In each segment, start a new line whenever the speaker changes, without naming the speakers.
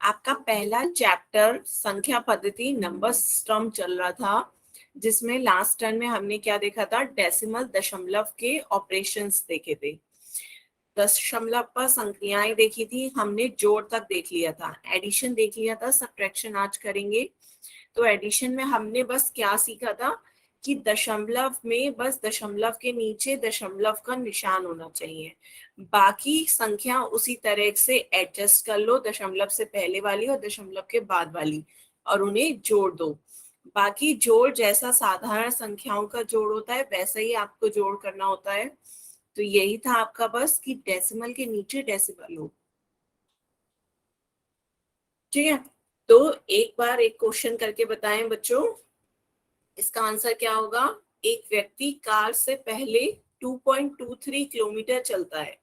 आपका पहला चैप्टर संख्या पद्धति नंबर सिस्टम चल रहा था, जिसमें लास्ट टर्न में हमने क्या देखा था, डेसिमल दशमलव के ऑपरेशंस देखे थे। दशमलव पर संख्याएं देखी थी हमने, जोड़ तक देख लिया था, एडिशन देख लिया था, सब्ट्रैक्शन आज करेंगे। तो एडिशन में हमने बस क्या सीखा था कि दशमलव में बस दशमलव के नीचे दशमलव का निशान होना चाहिए, बाकी संख्या उसी तरह से एडजस्ट कर लो, दशमलव से पहले वाली और दशमलव के बाद वाली, और उन्हें जोड़ दो। बाकी जोड़ जैसा साधारण संख्याओं का जोड़ होता है वैसा ही आपको जोड़ करना होता है। तो यही था आपका बस कि डेसिमल के नीचे डेसिमल हो। ठीक है, तो एक बार एक क्वेश्चन करके बताएं बच्चों, इसका आंसर क्या होगा। एक व्यक्ति कार से पहले 2.23 किलोमीटर चलता है।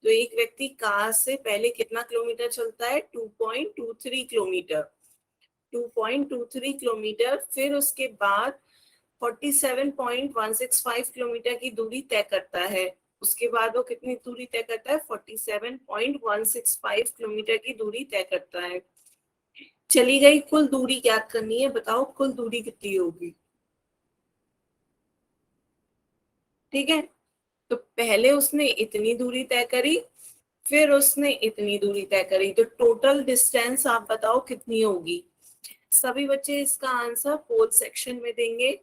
तो एक व्यक्ति कार से पहले कितना किलोमीटर चलता है, 2.23 किलोमीटर। 2.23 किलोमीटर, फिर उसके बाद 47.165 किलोमीटर की दूरी तय करता है। उसके बाद वो कितनी दूरी तय करता है, 47.165 किलोमीटर की दूरी तय करता है। चली गई, कुल दूरी ज्ञात करनी है, बताओ कुल दूरी कितनी होगी। ठीक है, तो पहले उसने इतनी दूरी तय करी, फिर उसने इतनी दूरी तय करी, तो टोटल डिस्टेंस आप बताओ कितनी होगी। सभी बच्चे इसका आंसर पोल सेक्शन में देंगे।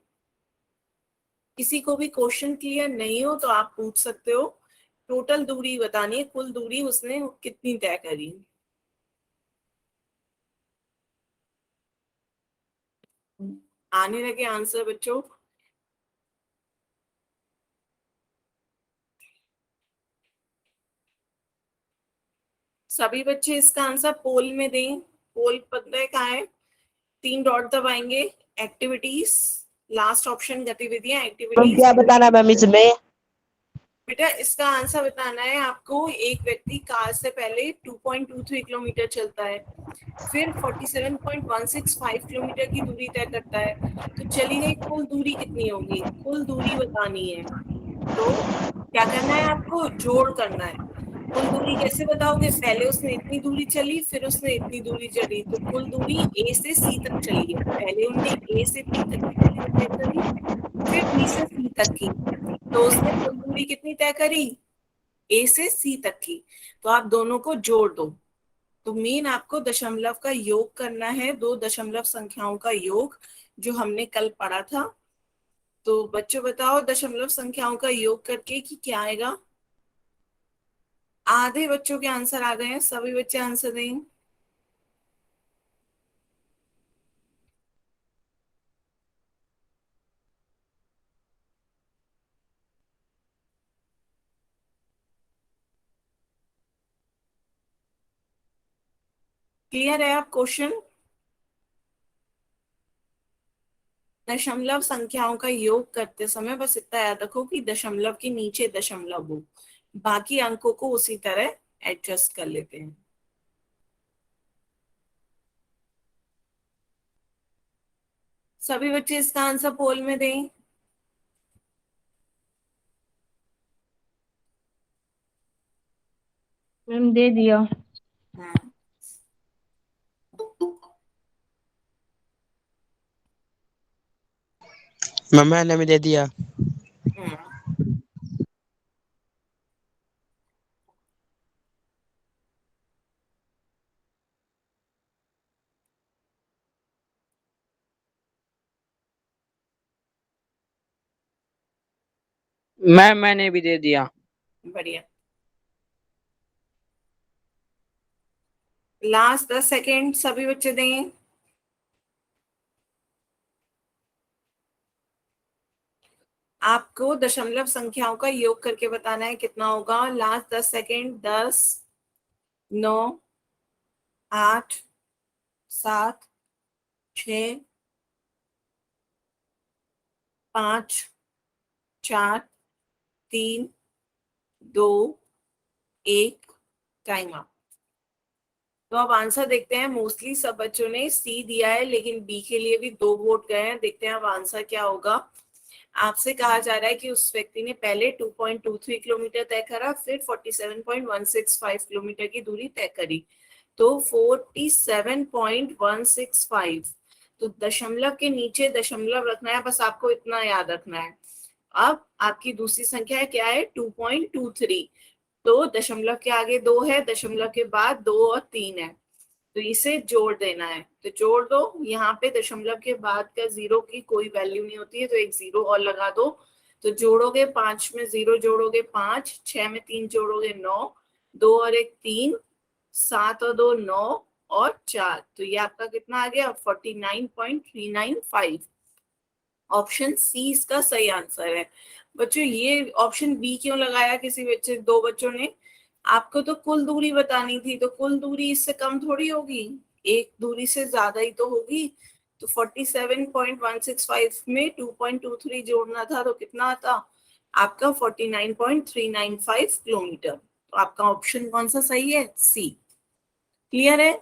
किसी को भी क्वेश्चन क्लियर नहीं हो तो आप पूछ सकते हो। टोटल दूरी बतानी है, कुल दूरी उसने कितनी तय करी। आने लगे आंसर बच्चों। सभी बच्चे इसका आंसर पोल में दें। पोल पता है कहाँ है, 3 डॉट दबाएंगे, एक्टिविटीज, लास्ट ऑप्शन गतिविधियां, एक्टिविटीज।
क्या बताना मैम इसमें।
बेटा इसका आंसर बताना है आपको। एक व्यक्ति कार से पहले 2.23 किलोमीटर चलता है, फिर 47.165 किलोमीटर की दूरी तय करता है। तो चली गई, कुल दूरी कितनी होगी, कुल दूरी बतानी है। तो क्या करना है आपको, जोड़ करना है। कुल दूरी कैसे बताओगे, पहले उसने इतनी दूरी चली, फिर उसने इतनी दूरी चली, तो कुल दूरी ए से सी तक चली है। पहले उनने ए से बी तक की दूरी तय करी, फिर बी से सी तक की, तो उसने कुल दूरी कितनी तय करी, ए से सी तक की। तो आप दोनों को जोड़ दो। तो मेन आपको दशमलव का योग करना है, दो दशमलव संख्याओं का योग, जो हमने कल पढ़ा था। तो बच्चों बताओ दशमलव संख्याओं का योग करके कि क्या आएगा। आधे बच्चों के आंसर आ गए हैं, सभी बच्चे आंसर दें। क्लियर है आप क्वेश्चन। दशमलव संख्याओं का योग करते समय बस इतना याद रखो कि दशमलव के नीचे दशमलव हो, बाकी अंकों को उसी तरह एडजस्ट कर लेते हैं। सभी बच्चे इसका आंसर पोल में दें।
मैम दे दिया।
हाँ।
मम्मा ने भी दे दिया।
हाँ।
मैंने भी दे दिया।
बढ़िया। लास्ट 10 सेकेंड सभी बच्चे दें। आपको दशमलव संख्याओं का योग करके बताना है कितना होगा। Last 10 second, 10, 9, 8, 7, 6, 5, 4, 3, 2, 1, time up. तो अब आंसर देखते हैं। मोस्टली सब बच्चों ने सी दिया है, लेकिन बी के लिए भी 2 वोट गए हैं। देखते हैं अब आंसर क्या होगा। आपसे कहा जा रहा है कि उस व्यक्ति ने पहले 2.23 किलोमीटर तय करा, फिर 47.165 किलोमीटर की दूरी तय करी। तो 47.165, तो दशमलव के नीचे दशमलव रखना है, बस आपको इतना याद रखना है। अब आपकी दूसरी संख्या है, क्या है, 2.23। तो दशमलव के आगे 2 है, दशमलव के बाद 2 और 3 है, तो इसे जोड़ देना है। तो जोड़ दो, यहाँ पे दशमलव के बाद का जीरो की कोई वैल्यू नहीं होती है, तो एक जीरो और लगा दो। तो जोड़ोगे, 5 में 0 जोड़ोगे 5, 6 में 3 जोड़ोगे 9, 2 और 1 3, 7 और 2 9 और 4, तो ये आपका कितना आ गया, 49.395। ऑप्शन सी इसका सही आंसर है। बच्चों ये ऑप्शन बी क्यों लगाया किसी बच्चे, दो बच्चों ने? आपको तो कुल दूरी बतानी थी, तो कुल दूरी इससे कम थोड़ी होगी, एक दूरी से ज्यादा ही तो होगी। तो 47.165 में 2.23 जोड़ना था, तो कितना आता आपका, 49.395 किलोमीटर। तो आपका ऑप्शन कौन सा सही है, सी। क्लियर है?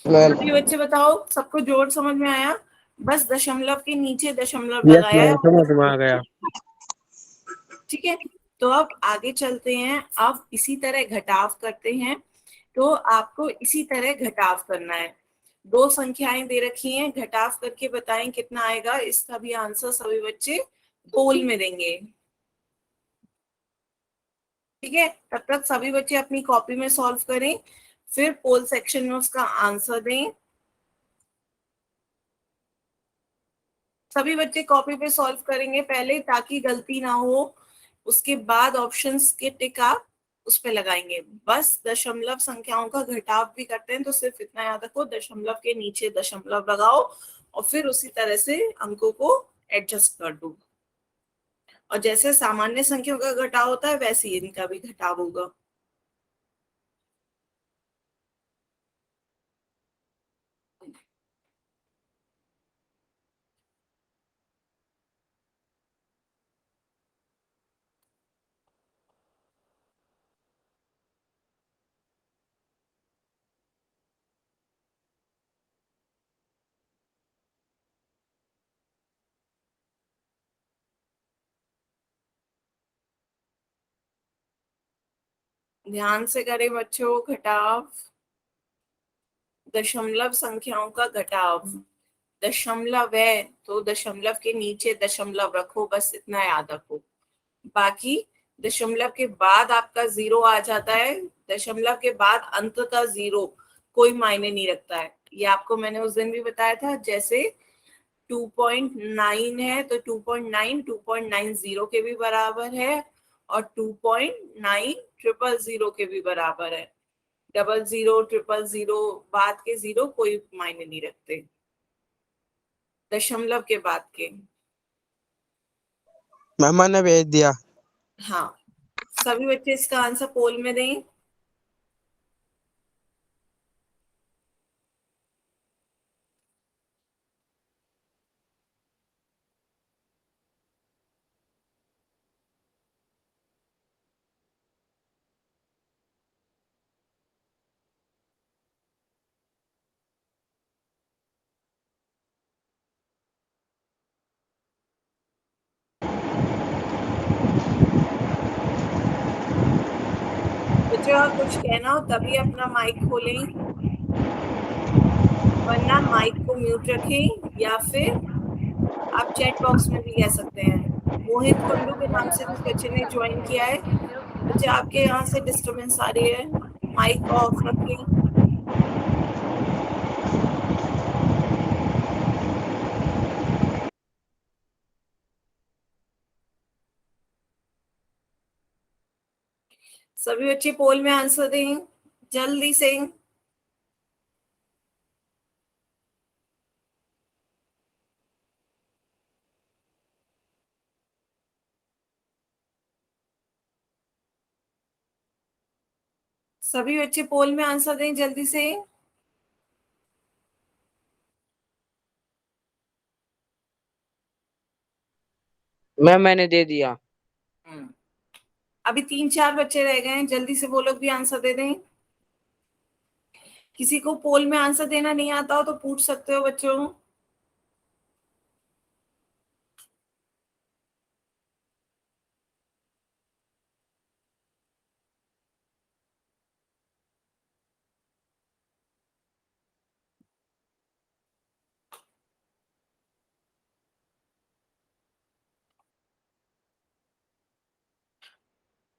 मैम।
सभी बच्चे बताओ, सबको जोड़ समझ में आया? बस दशमलव के नीचे दशमलव
यस
लगाया है।
मैम, समझ में आ गया।
ठीक है, तो अब आगे चलते हैं। अब इसी तरह घटाव करते हैं। तो आपको इसी तरह घटाव करना है। दो संख्याएं दे रखी हैं, घटाव करके बताएं कितना आएगा। इसका भी आंसर सभी बच्चे पोल में देंगे। ठीक है, तब तक सभी बच्चे अपनी कॉपी में सॉल्व करें, फिर पोल सेक्शन में उसका आंसर दें। सभी बच्चे कॉपी पे सॉल्व करेंगे पहले, ताकि गलती ना हो। उसके बाद ऑप्शंस के टिक आप उस पे लगाएंगे। बस दशमलव संख्याओं का घटाव भी करते हैं, तो सिर्फ इतना याद रखो, दशमलव के नीचे दशमलव लगाओ और फिर उसी तरह से अंकों को एडजस्ट कर दो। और जैसे सामान्य संख्याओं का घटाव होता है, वैसे ही इनका भी घटाव होगा। ध्यान से करें बच्चों, घटाव, दशमलव संख्याओं का घटाव। दशमलव है तो दशमलव के नीचे दशमलव रखो, बस इतना याद रखो। बाकी दशमलव के बाद आपका जीरो आ जाता है, दशमलव के बाद अंत का जीरो कोई मायने नहीं रखता है। ये आपको मैंने उस दिन भी बताया था। जैसे 2.9 है, तो 2.9 2.90 के भी बराबर है, और 2.9 के भी बराबर है। 00 000 बाद के जीरो कोई मायने नहीं रखते, दशमलव के बाद के।
मैम मैंने भेज दिया।
हाँ, सभी बच्चे इसका आंसर पोल में दें। बच्चों अगर कुछ कहना हो तभी अपना माइक खोलें, वरना माइक को म्यूट रखें, या फिर आप चैट बॉक्स में भी कह सकते हैं। मोहित कुंडू के नाम से जिस बच्चे ने ज्वाइन किया है, बच्चे आपके यहाँ से डिस्टरबेंस आ रही है, माइक ऑफ रखें। सभी बच्चे पोल में आंसर दें जल्दी से। सभी बच्चे पोल में आंसर दें जल्दी से।
मैम मैंने दे दिया।
अभी 3-4 बच्चे रह गए हैं, जल्दी से वो लोग भी आंसर दे दें। किसी को पोल में आंसर देना नहीं आता हो तो पूछ सकते हो बच्चों।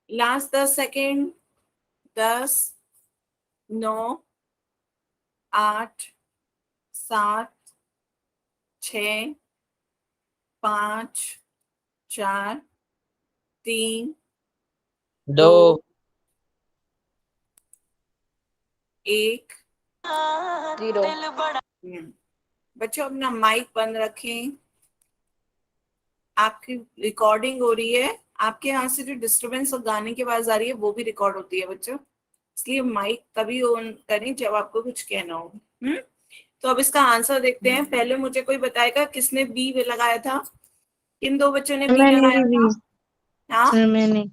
Last 10 second. 10, 9, 8, 7, 6, 5, 4, 3, 2,
2,
1।
0।
बच्चों अपना माइक बंद रखें। आपकी रिकॉर्डिंग हो रही है, आपके यहाँ से जो डिस्टरबेंस और गाने की आवाज आ रही है वो भी रिकॉर्ड होती है बच्चों, इसलिए माइक तभी ऑन करें जब आपको कुछ कहना हो। तो अब इसका आंसर देखते हैं। पहले मुझे कोई बताएगा किसने बी लगाया था? किन दो बच्चों ने बी
मैंने
लगाया
भी।
था? हाँ,
सर
मैंने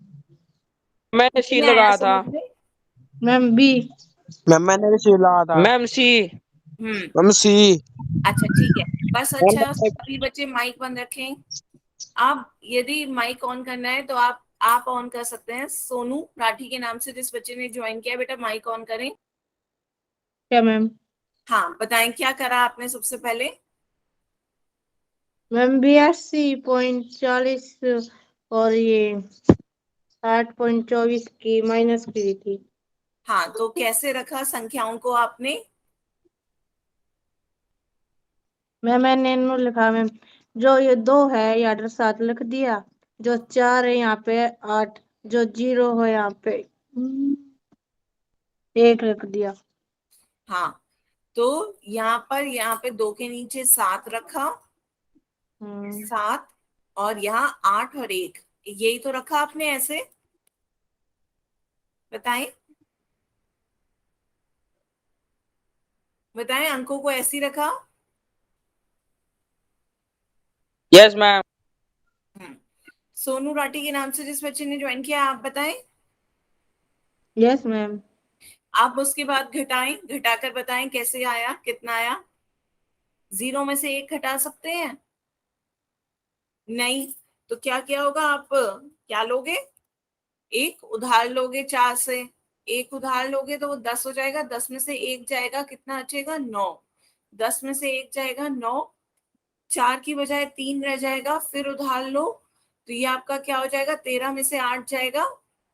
सी
कितने आया
लगाया था।
समझ में?
Ma'am B.
मैम मैंने भी सी लगा था।
मैम सी।
हम्म
मैम सी।
अच्छा ठीक है, बस अच्छा सभी बच्चे माइक बंद रखें। अब यदि माइक ऑन करना है तो आप ऑन कर सकते हैं। सोनू राठी के नाम से जिस बच्चे ने ज्वाइन किया, बेटा माइक ऑन करें।
क्या मैम?
हाँ बताएं क्या करा आपने सबसे पहले?
मैम 82.40 और ये 60.24 की माइनस की थी।
हाँ तो कैसे रखा संख्याओं को आपने?
मैंने इन्हों लिखा मैम, जो ये 2 है ये 7 लिख दिया, जो 4 है यहाँ पे 8, जो 0 है यहाँ पे 1 लिख दिया।
हाँ तो यहाँ पे 2 के नीचे 7 रखा, 7, और यहाँ 8 और 1, यही तो रखा आपने ऐसे? बताएं बताएं, अंकों को ऐसे ही रखा?
Yes ma'am.
सोनू राठी के नाम से जिस बच्चे ने ज्वाइन किया, आप बताएं।
Yes ma'am.
आप उसके बाद घटाएं, घटाकर बताएं कैसे आया, कितना आया। 0 में से 1 घटा सकते हैं? नहीं। तो क्या क्या होगा, आप क्या लोगे? एक उधार लोगे 4 से। एक उधार लोगे तो वो 10 हो जाएगा, 10 में से 1 जाएगा, कितना बचेगा? 9। 10 में से 1 जाएगा 9, 4 की बजाय 3 रह जाएगा, फिर उधार लो तो ये आपका क्या हो जाएगा? 13 में से 8 जाएगा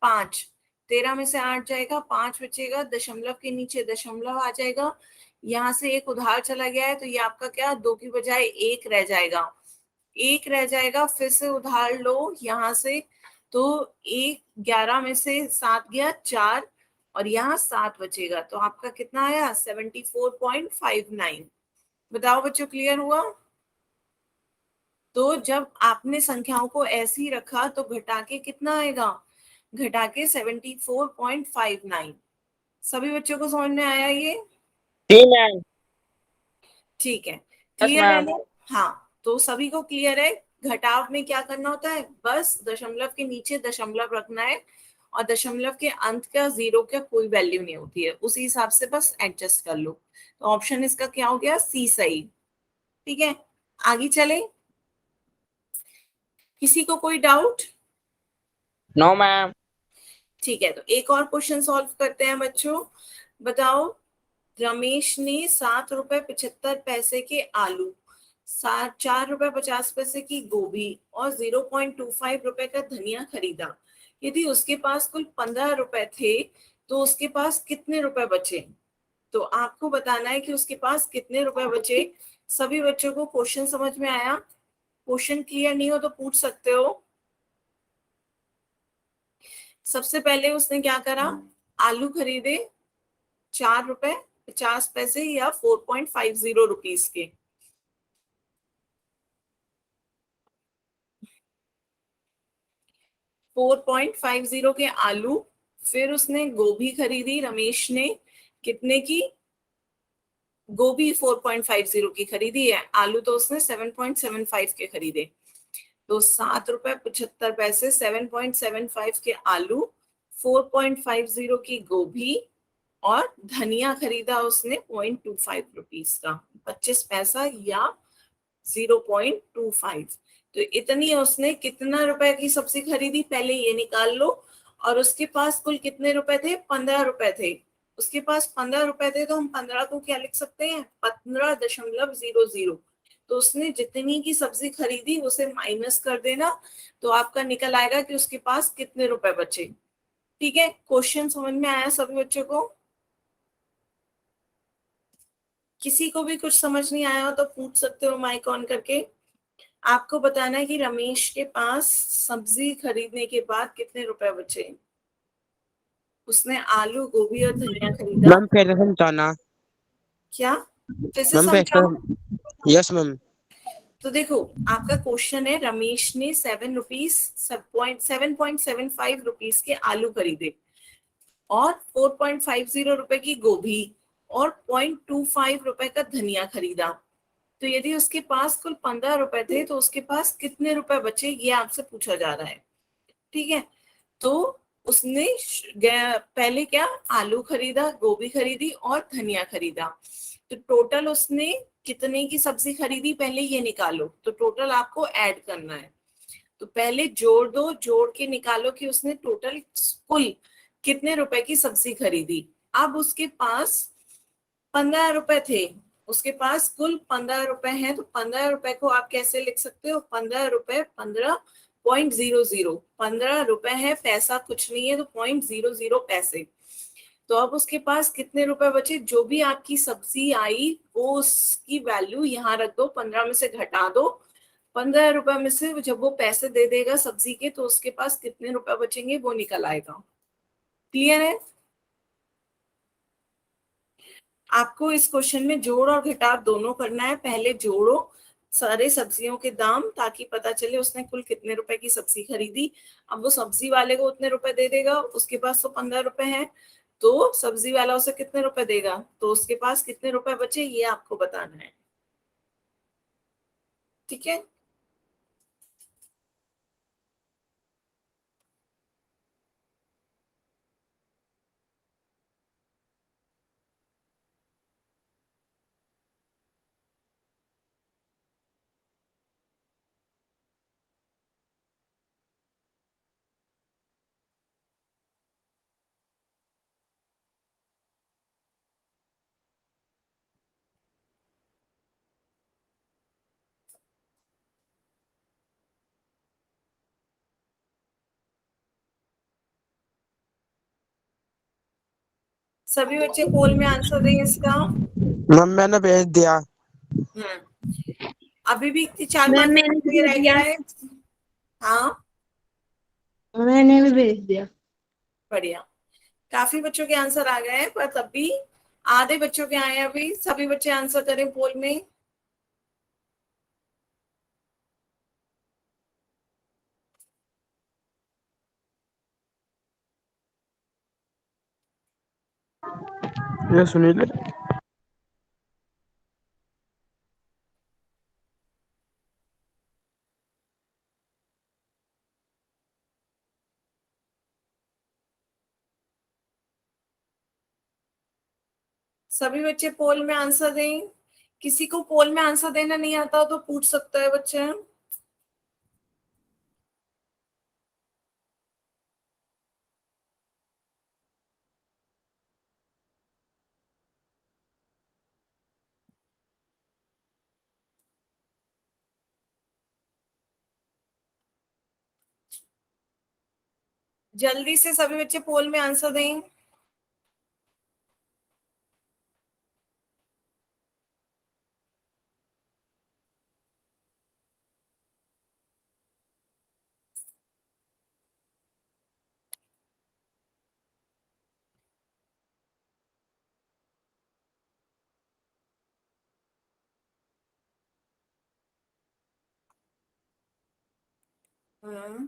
5, 13 में से 8 जाएगा 5 बचेगा, दशमलव के नीचे दशमलव आ जाएगा, यहाँ से एक उधार चला गया है तो ये आपका क्या, 2 की बजाय 1 रह जाएगा, 1 रह जाएगा, फिर से उधार लो यहाँ से, तो 1, 11 में से 7 गया 4, और यहाँ 7 बचेगा, तो आपका कितना आया? 74.59। बताओ बच्चों, क्लियर हुआ? तो जब आपने संख्याओं को ऐसे ही रखा तो घटा के कितना आएगा? घटा के 74.59। सभी बच्चों को समझ में आया ये?
जी मैम।
ठीक है,
यस
क्लियर है
मैम।
ना? हाँ तो सभी को क्लियर है। घटाव में क्या करना होता है? बस दशमलव के नीचे दशमलव रखना है, और दशमलव के अंत का 0 का कोई वैल्यू नहीं होती है, उसी हिसाब से बस एडजस्ट कर लो। तो ऑप्शन इसका क्या हो गया? सी सही। ठीक है, आगे चले। किसी को कोई डाउट?
No ma'am.
ठीक है, तो एक और क्वेश्चन सॉल्व करते हैं बच्चों। बताओ, रमेश ने 7 रुपए 75 पैसे के आलू, 4 रुपए 50 पैसे की गोभी और 0.25 रुपए का धनिया खरीदा। यदि उसके पास कुल 15 रुपए थे तो उसके पास कितने रुपए बचे? तो आपको बताना है कि उसके पास कितने रुपए बचे। सभी बच्चों को क्वेश्चन समझ में आया? क्वेश्चन क्लियर नहीं हो तो पूछ सकते हो। सबसे पहले उसने क्या करा? आलू खरीदे 4 रुपए 50 पैसे या 4.50 रुपीज के। 4.50 के आलू। फिर उसने गोभी खरीदी रमेश ने, कितने की? गोभी 4.50 की खरीदी है, आलू तो उसने 7.75 के खरीदे। तो 7 रुपए 75 पैसे, 7.75 के आलू, 4.50 की गोभी, और धनिया खरीदा उसने 0.25 रुपीज का, 25 पैसा या 0.25। तो इतनी उसने कितना रुपए की सब्जी खरीदी, पहले ये निकाल लो। और उसके पास कुल कितने रुपए थे? 15 रुपए थे। उसके पास 15 रुपए थे तो हम 15 को क्या लिख सकते हैं? 15.00। तो उसने जितनी की सब्जी खरीदी उसे माइनस कर देना, तो आपका निकल आएगा कि उसके पास कितने रुपए बचे। ठीक है, क्वेश्चन समझ में आया सभी बच्चों को? किसी को भी कुछ समझ नहीं आया हो तो पूछ सकते हो माइक ऑन करके। आपको बताना है कि रमेश के पास सब्जी खरीदने के बाद कितने रुपए बचे। उसने आलू, गोभी और धनिया खरीदा।
मैम फिर से समझाना।
क्या? फिर से
मैम फिर
समझाओ।
से यस मैम।
तो देखो, आपका क्वेश्चन है रमेश ने 7.75 रुपीज के आलू खरीदे और 4.50 रुपए की गोभी और 0.25 रुपए का धनिया खरीदा। तो यदि उसके पास कुल 15 रुपए थे तो उसके पास कितने रुपए बचे, ये आपसे पूछा जा रहा है। ठीक है, तो उसने पहले क्या, आलू खरीदा, गोभी खरीदी और धनिया खरीदा। तो टोटल उसने कितने की सब्जी खरीदी पहले ये निकालो। तो टोटल आपको ऐड करना है। तो पहले जोड़ दो, जोड़ के निकालो कि उसने टोटल कुल कितने रुपए की सब्जी खरीदी। अब उसके पास 15 रुपए थे, उसके पास कुल 15 रुपए हैं। तो 15 रुपए को आप कैसे लिख सकते हो, 15 रुपए 15.00, 15 रुपए है, पैसा कुछ नहीं है, तो 0.00 पैसे। तो अब उसके पास कितने रुपए बचे, जो भी आपकी सब्जी आई वो उसकी वैल्यू यहाँ रख दो, 15 में से घटा दो। 15 रुपए में से जब वो पैसे दे देगा सब्जी के, तो उसके पास कितने रुपए बचेंगे वो निकल आएगा। क्लियर है? आपको इस क्वेश्चन में जोड़ और घटाव दोनों करना है। पहले जोड़ो सारे सब्जियों के दाम, ताकि पता चले उसने कुल कितने रुपए की सब्जी खरीदी। अब वो सब्जी वाले को उतने रुपए दे देगा, उसके पास तो 15 रुपए हैं, तो सब्जी वाला उसे कितने रुपए देगा, तो उसके पास कितने रुपए बचे ये आपको बताना है। ठीक है, सभी बच्चे पोल में आंसर दें इसका।
मैम मैंने भेज दिया।
अभी भी 4-5
मैम मैंने
मिनट
भी
ये
भेज
रह
दिया।
गया है। हाँ,
मैंने भी भेज दिया।
बढ़िया, काफी बच्चों के आंसर आ गए हैं, पर तब भी आधे बच्चों के आए हैं। अभी सभी बच्चे आंसर करें पोल में।
ये सुनील।
सभी बच्चे पोल में आंसर दें। किसी को पोल में आंसर देना नहीं आता तो पूछ सकता है बच्चे। जल्दी से सभी बच्चे पोल में आंसर दें। हम्म,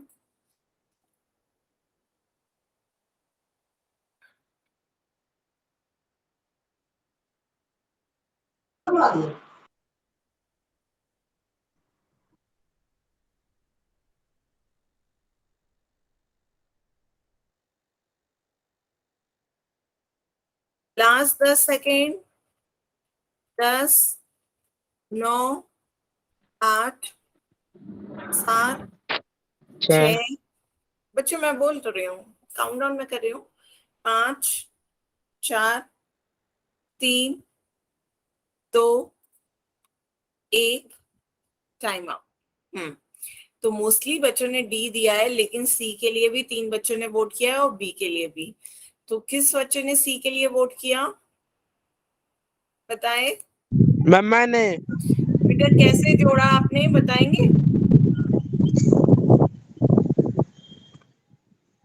लास्ट 10 सेकेंड। 10, 9, 8, 7, 6। बच्चों मैं बोल तो रही हूँ, काउंटडाउन में कर रही हूँ। 5, 4, 3, 2, 1, टाइम आउट। तो मोस्टली बच्चों ने डी दिया है, लेकिन सी के लिए भी 3 बच्चों ने वोट किया है और बी के लिए भी। तो किस बच्चे ने सी के लिए वोट किया, बताएं।
मैम मैंने
बेटा कैसे जोड़ा आपने, बताएंगे।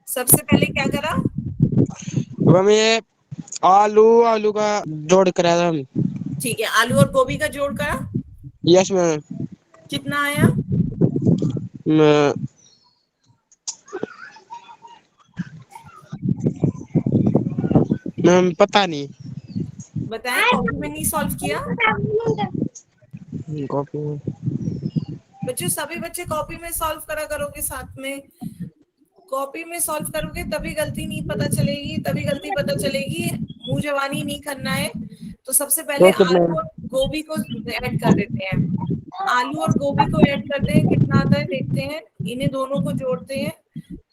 सबसे पहले क्या करा,
मैम ये आलू आलू का जोड़ करा था हम।
ठीक है, आलू और गोभी का जोड़ करा,
यस मैम।
कितना आया।
मैम पता नहीं।
बताएं, कॉपी में नहीं सॉल्व किया।
कॉपी में।
बच्चों सभी बच्चे कॉपी में सॉल्व करा करोगे, साथ में कॉपी में सॉल्व करोगे तभी गलती नहीं पता चलेगी, तभी गलती पता चलेगी। मुंह जवानी नहीं करना है। तो सबसे पहले
ओके
आलू
मैम।
और गोभी को ऐड कर देते हैं। आलू और गोभी को ऐड करते हैं, कितना आता है देखते हैं। इन्हें दोनों को जोड़ते हैं,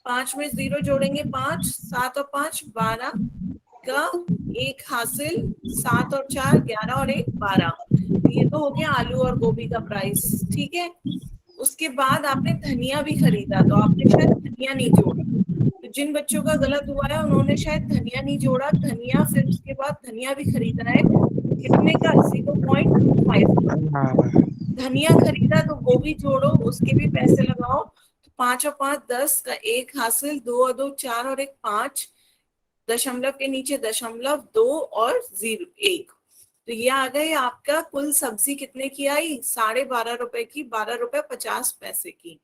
5 में 0 जोड़ेंगे 5, 7 और 5 12 का 1 हासिल, 7 और 4 11 और 1 12। तो ये तो हो गया आलू और गोभी का प्राइस, ठीक है। उसके बाद आपने धनिया भी खरीदा, तो आपने शायद धनिया नहीं जोड़ा। तो जिन बच्चों का गलत हुआ है उन्होंने शायद धनिया नहीं जोड़ा, धनिया फिर उसके बाद धनिया भी खरीदा है, कितने का, 0.25 का।
हाँ।
धनिया खरीदा तो गोभी जोड़ो, उसके भी पैसे लगाओ। तो 5 और 5 10 का 1 हासिल, 2 और 2 4 और 1 5, दशमलव के नीचे दशमलव 2 और 0 1। तो ये आ गई आपका कुल सब्जी कितने की आई, 12.5 रुपए की, 12 रुपए 50 पैसे की।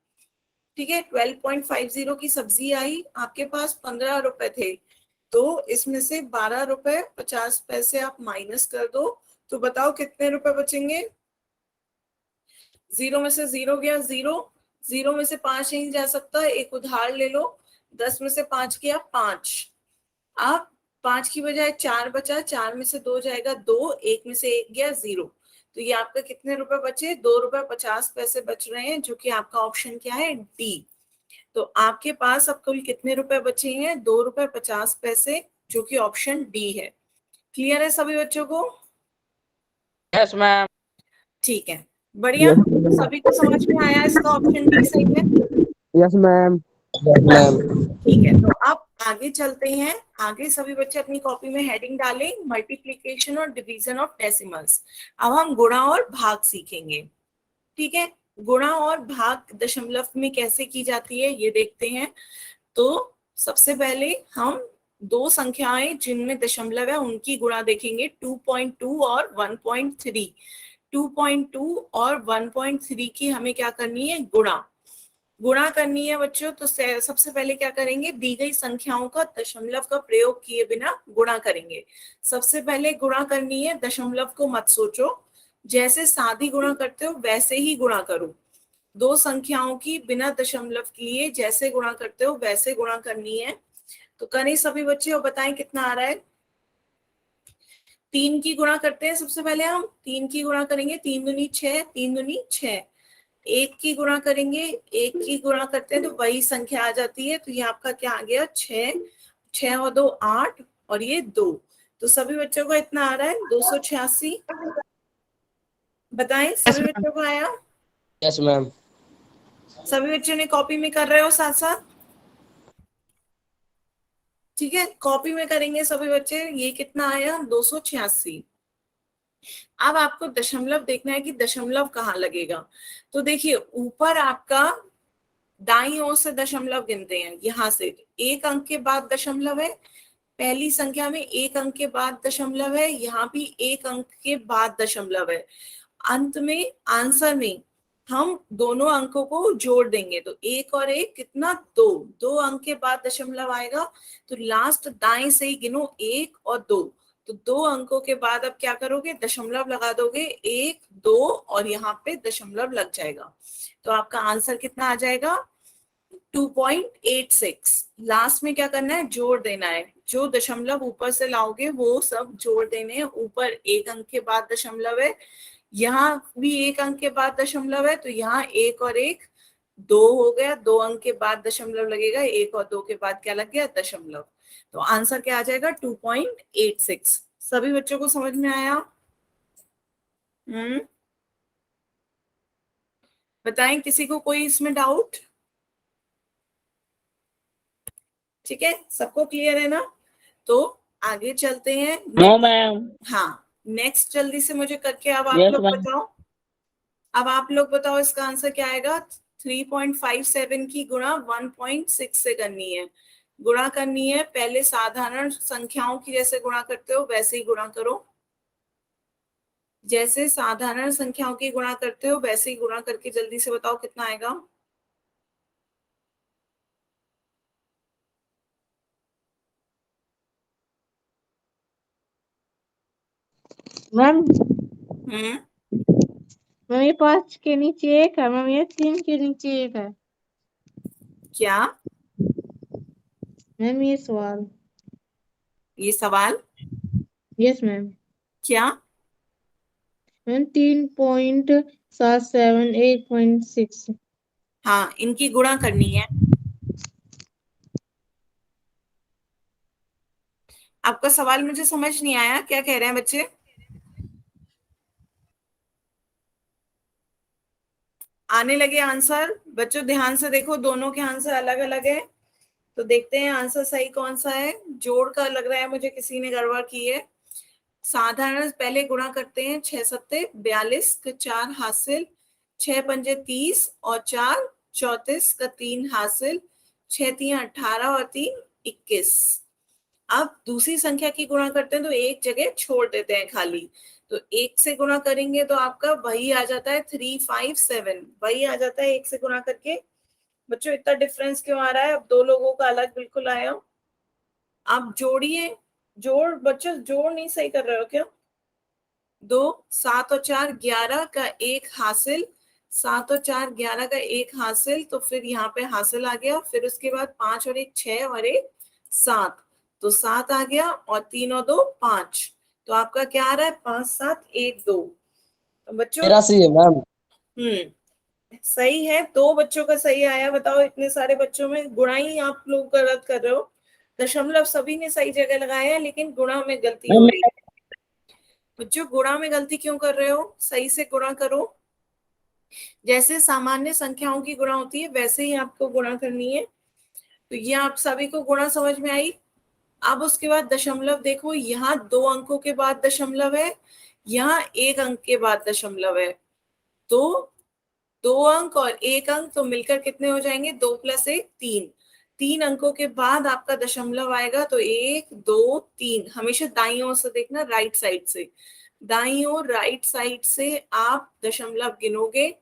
ठीक है, 12.50 की सब्जी आई, आपके पास 15 रुपए थे। तो इसमें से 12 रुपए 50 पैसे आप माइनस कर दो, तो बताओ कितने रुपए बचेंगे। 0 में से 0 गया 0, 0 में से 5 नहीं जा सकता, एक उधार ले लो। 10 में से 5 गया 5, अब 5 की बजाय 4 बचा, 4 में से 2 जाएगा 2, 1 में से 1 गया 0। तो ये आपका कितने रुपए बचे, 2 रुपए 50 पैसे बच रहे हैं, जो कि आपका ऑप्शन क्या है, डी। तो आपके पास अब कुल कितने रुपए बचे हैं, 2 रुपए 50 पैसे, जो कि ऑप्शन डी है। क्लियर है सभी बच्चों को,
यस मैम।
ठीक है, बढ़िया। तो सभी को समझ में आया इसका ऑप्शन डी सही है।
Yes ma'am. मैम।
ठीक है, तो अब आगे चलते हैं। आगे सभी बच्चे अपनी कॉपी में हेडिंग डालें, मल्टीप्लिकेशन और डिवीजन ऑफ डेसिमल्स। अब हम गुणा और भाग सीखेंगे, ठीक है। गुणा और भाग दशमलव में कैसे की जाती है ये देखते हैं। तो सबसे पहले हम दो संख्याएं जिनमें दशमलव है उनकी गुणा देखेंगे, 2.2 और 1.3। 2.2 और 1.3 की हमें क्या करनी है, गुणा करनी है बच्चों। तो सबसे पहले क्या करेंगे, दी गई संख्याओं का दशमलव का प्रयोग किए बिना गुणा करेंगे। सबसे पहले गुणा करनी है, दशमलव को मत सोचो, जैसे सादी गुणा करते हो वैसे ही गुणा करो। दो संख्याओं की बिना दशमलव लिए जैसे गुणा करते हो वैसे गुणा करनी है। तो करें सभी बच्चे और बताएं कितना आ रहा है। 3 की गुणा करते हैं, सबसे पहले हम 3 की गुणा करेंगे, 3 दूनी 6, 3 दूनी 6। 1 की गुणा करेंगे, 1 की गुणा करते हैं तो वही संख्या आ जाती है। तो ये आपका क्या आ गया, 6, 6 और 2 8 और ये 2। तो सभी बच्चों को इतना आ रहा है 286। बताएं सभी बच्चों को आया,
यस मैम।
सभी बच्चों ने कॉपी में कर रहे हो साथ साथ, ठीक है। कॉपी में करेंगे सभी बच्चे, ये कितना आया 286। अब आपको दशमलव देखना है कि दशमलव कहाँ लगेगा। तो देखिए ऊपर आपका दाईं ओर से दशमलव गिनते हैं, यहां से एक अंक के बाद दशमलव है, पहली संख्या में एक अंक के बाद दशमलव है, यहाँ भी एक अंक के बाद दशमलव है। अंत में आंसर में हम दोनों अंकों को जोड़ देंगे, तो एक और एक कितना, दो, दो अंक के बाद दशमलव आएगा। तो लास्ट दाएं से ही गिनो, 1 और 2। तो दो अंकों के बाद अब क्या करोगे, दशमलव लगा दोगे, 1 2 और यहाँ पे दशमलव लग जाएगा। तो आपका आंसर कितना आ जाएगा, 2.86। लास्ट में क्या करना है, जोड़ देना है। जो दशमलव ऊपर से लाओगे वो सब जोड़ देने हैं। ऊपर एक अंक के बाद दशमलव है, यहाँ भी एक अंक के बाद दशमलव है, तो यहाँ एक और एक 2 हो गया, 2 अंक के बाद दशमलव लगेगा, 1 और 2 के बाद क्या लग गया, दशमलव। तो आंसर क्या आ जाएगा, 2.86। सभी बच्चों को समझ में आया। बताएं, किसी को कोई इसमें डाउट? ठीक है, सबको क्लियर है ना? तो आगे चलते हैं।
No ma'am.
हाँ, नेक्स्ट जल्दी से मुझे करके अब आप
यस
लोग
मैम।
बताओ। अब आप लोग बताओ इसका आंसर क्या आएगा। 3.57 की गुणा 1.6 से करनी है। गुणा करनी है, पहले साधारण संख्याओं की जैसे गुणा करते हो वैसे ही गुणा करो। जैसे साधारण संख्याओं की गुणा करते हो वैसे ही गुणा करके जल्दी से बताओ कितना आएगा।
मैम
हम्म।
मैम ये 5 के नीचे 1 है मैम, ये 3 के नीचे 1 है
क्या?
मैम ये सवाल।
ये सवाल?
Yes ma'am.
क्या?
मैम 3.77 8.6।
हाँ, इनकी गुणा करनी है। आपका सवाल मुझे समझ नहीं आया, क्या कह रहे हैं बच्चे? आने लगे आंसर? बच्चों ध्यान से देखो, दोनों के आंसर अलग अलग है। तो देखते हैं आंसर सही कौन सा है। जोड़ का लग रहा है मुझे किसी ने गड़बड़ की है। साधारण पहले गुणा करते हैं। 6 सत्ते 42 का 4 हासिल, 6 पंजे 30 और 4 34 का 3 हासिल, 6 3 18 और 3 21। अब दूसरी संख्या की गुणा करते हैं तो एक जगह छोड़ देते हैं खाली। तो एक से गुणा करेंगे तो आपका वही आ जाता है 357, वही आ जाता है एक से गुणा करके। बच्चों इतना डिफरेंस क्यों आ रहा है? अब दो लोगों का अलग बिल्कुल आया। आप जोड़िए। जोड़ बच्चों, जोड़ नहीं सही कर रहे हो क्या? 2 7 और 4 11 का 1 हासिल, 7 और 4 11 का 1 हासिल, तो फिर यहाँ पे हासिल आ गया। फिर उसके बाद 5 और 1 6 और 1 7, तो 7 आ गया और 3 और 2 5। तो आपका क्या आ रहा है? 5 7 1 2। तो बच्चों,
मेरा सी है मैम।
सही है। दो बच्चों का सही आया। बताओ, इतने सारे बच्चों में गुणा ही आप लोग गलत कर रहे हो। दशमलव सभी ने सही जगह लगाया है, लेकिन गुणा में गलती हो
मैम
रही है। बच्चों, गुणा में गलती क्यों कर रहे हो? सही से गुणा करो। जैसे सामान्य संख्याओं की गुणा होती है वैसे ही आपको गुणा करनी है। तो ये आप सभी को गुणा समझ में आई। अब उसके बाद दशमलव देखो, यहाँ 2 अंकों के बाद दशमलव है, यहाँ 1 अंक के बाद दशमलव है। तो 2 अंक और 1 अंक तो मिलकर कितने हो जाएंगे? 2 + 1 3। 3 अंकों के बाद आपका दशमलव आएगा। तो 1 2 3, हमेशा दाईं ओर से देखना, राइट साइड से। दाईं ओर राइट साइड से आप दशमलव गिनोगे।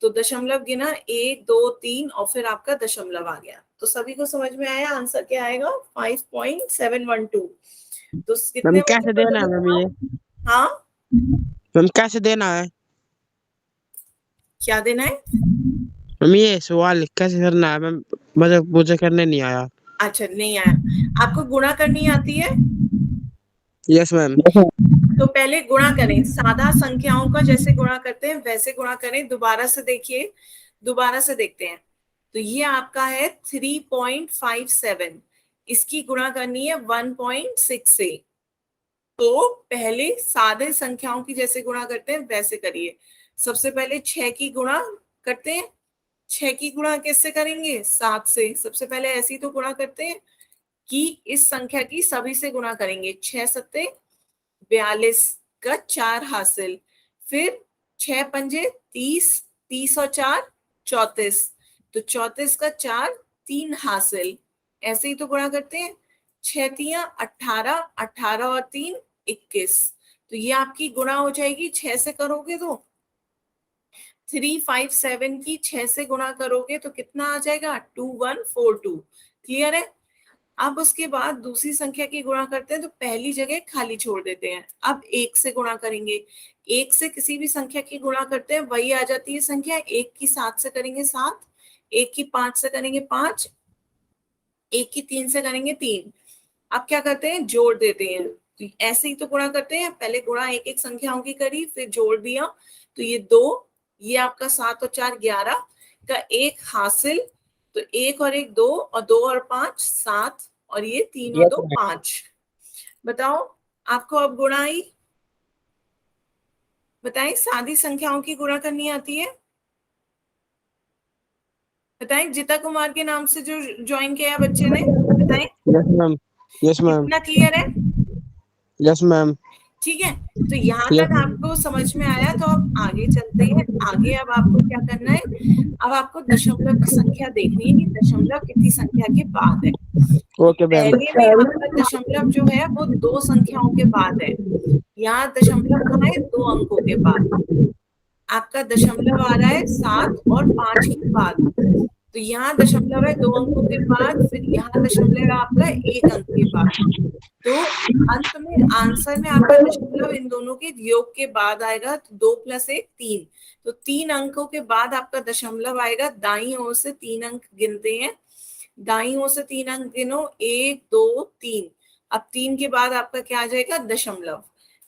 तो दशमलव गिना 1 2 3 और फिर आपका दशमलव आ गया। तो सभी को समझ में आया? आंसर क्या आएगा? 5.712। तो कितने
मैम
बच्चों
कैसे
का
देना है
गलत
मैम
हुआ?
ये?
हाँ,
मैम कैसे देना है?
क्या देना है?
मैम ये सवाल कैसे करना है मैम? मुझे करने नहीं आया।
अच्छा, नहीं आया। आपको गुणा करनी आती है?
Yes ma'am.
तो पहले गुणा करें, सादा संख्याओं का जैसे गुणा करते हैं वैसे गुणा करें। दोबारा से देखिए, दोबारा से देखते हैं। तो ये आपका है 3.57, इसकी गुणा करनी है 1.6 से। तो पहले सादे संख्याओं की जैसे गुणा करते हैं वैसे करिए। सबसे पहले 6 की गुणा करते हैं। 6 की गुणा किससे करेंगे? 7 से। सबसे पहले ऐसे ही तो गुणा करते हैं कि इस संख्या की सभी से गुणा करेंगे। 6 सत्ते 42 का 4 हासिल, फिर 6 पंजे 30, 30 और 4 34, तो 34 का 4 3 हासिल। ऐसे ही तो गुणा करते हैं। 6 तियां 18, 18 और 3 21। तो ये आपकी गुणा हो जाएगी। 6 से करोगे तो 357 की 6 से गुणा करोगे तो कितना आ जाएगा? 2142। क्लियर है? अब उसके बाद दूसरी संख्या की गुणा करते हैं तो पहली जगह खाली छोड़ देते हैं। अब 1 से गुणा करेंगे। 1 से किसी भी संख्या की गुणा करते हैं वही आ जाती है संख्या। 1 की 7 से करेंगे 7, 1 की 5 से करेंगे 5, 1 की 3 से करेंगे 3। अब क्या करते हैं? जोड़ देते हैं। तो ऐसे ही तो गुणा करते हैं। पहले गुणा एक एक संख्याओं की करी, फिर जोड़ दिया। तो ये 2, ये आपका 7 और 4 11 का 1 हासिल। तो 1 और 1 2 और 2 और 5 7, और ये 3 और
यस
2
मैम।
5। बताओ, आपको अब गुणा आई? बताएं, सादी संख्याओं की गुणा करनी आती है? बताएं, जिता कुमार के नाम से जो ज्वाइन किया बच्चे ने, बताएं
यस मैम, यस मैम,
कितना क्लियर है?
यस मैम,
ठीक है, तो यहाँ
यस
तक आपको समझ में आया, तो अब आगे चलते हैं। आगे अब आपको क्या करना है, अब आपको दशमलव की संख्या देखनी है कि दशमलव कितनी संख्या के बाद है। तो
ओके मैम,
पहले में आपका दशमलव जो है वो दो संख्याओं के बाद है। यहाँ दशमलव कहाँ है, दो अंकों के बाद। आपका दशमलव आ रहा है 7 और 5 के बाद। तो यहाँ दशमलव है 2 अंकों के बाद, फिर यहाँ दशमलव है आपका 1 अंक के बाद। तो अंत में आंसर में आपका दशमलव इन दोनों के योग के बाद आएगा, तो 2 + 1 3। तो 3 अंकों के बाद आपका दशमलव आएगा। दाईं ओर से 3 अंक गिनते हैं, दाईं ओर से 3 अंक गिनो, 1 2 3। अब 3 के बाद आपका क्या आ जाएगा, दशमलव।